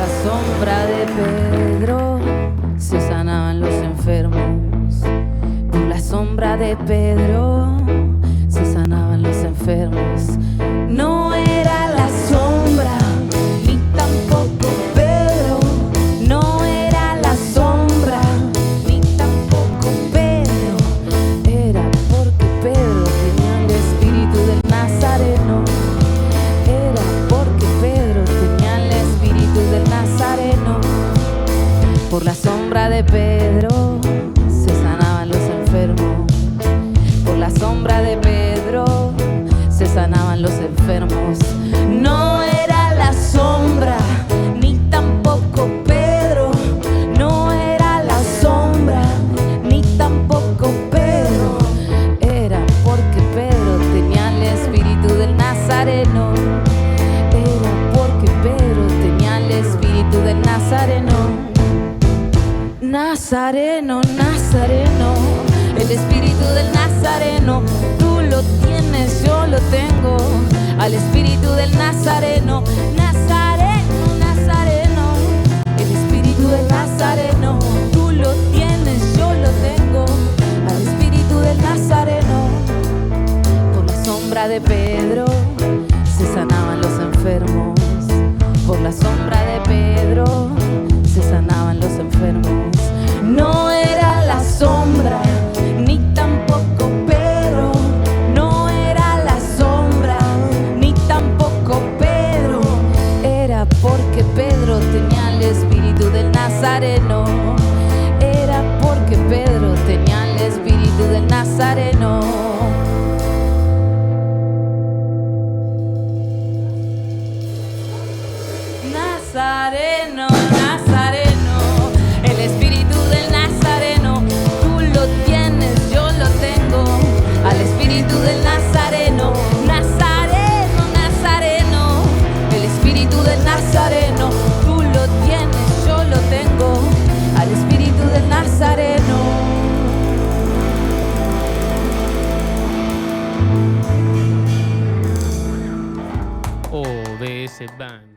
la sombra de Pedro se sanaban los enfermos. Por la sombra de Pedro se sanaban los enfermos. No era la sombra, ni tampoco Pedro. No era la sombra, ni tampoco Pedro. Era porque Pedro tenía el espíritu del Nazareno. Era porque Pedro tenía el espíritu del Nazareno. Por la sombra de Pedro se sanaban los enfermos. Por la sombra de Pedro se sanaban los enfermos. No era la sombra, ni tampoco Pedro. No era la sombra, ni tampoco Pedro. Era porque Pedro tenía el espíritu del Nazareno. Era porque Pedro tenía el espíritu del Nazareno. Nazareno, Nazareno, el espíritu del Nazareno. Tú lo tienes, yo lo tengo. Al espíritu del Nazareno. Nazareno, Nazareno, el espíritu del Nazareno. Tú lo tienes, yo lo tengo. Al espíritu del Nazareno. Por la sombra de Pedro se sanaban los enfermos. Por la sombra de Pedro se sanaban los enfermos. No era la sombra, ni tampoco Pedro. No era la sombra, ni tampoco Pedro. Era porque Pedro tenía el espíritu del Nazareno. Era porque Pedro tenía el espíritu del Nazareno. Nazareno, Nazareno, el espíritu del Nazareno. Tú lo tienes, yo lo tengo. Al espíritu del Nazareno. Nazareno, Nazareno, el espíritu del Nazareno. Tú lo tienes, yo lo tengo. Al espíritu del Nazareno. ODS Band.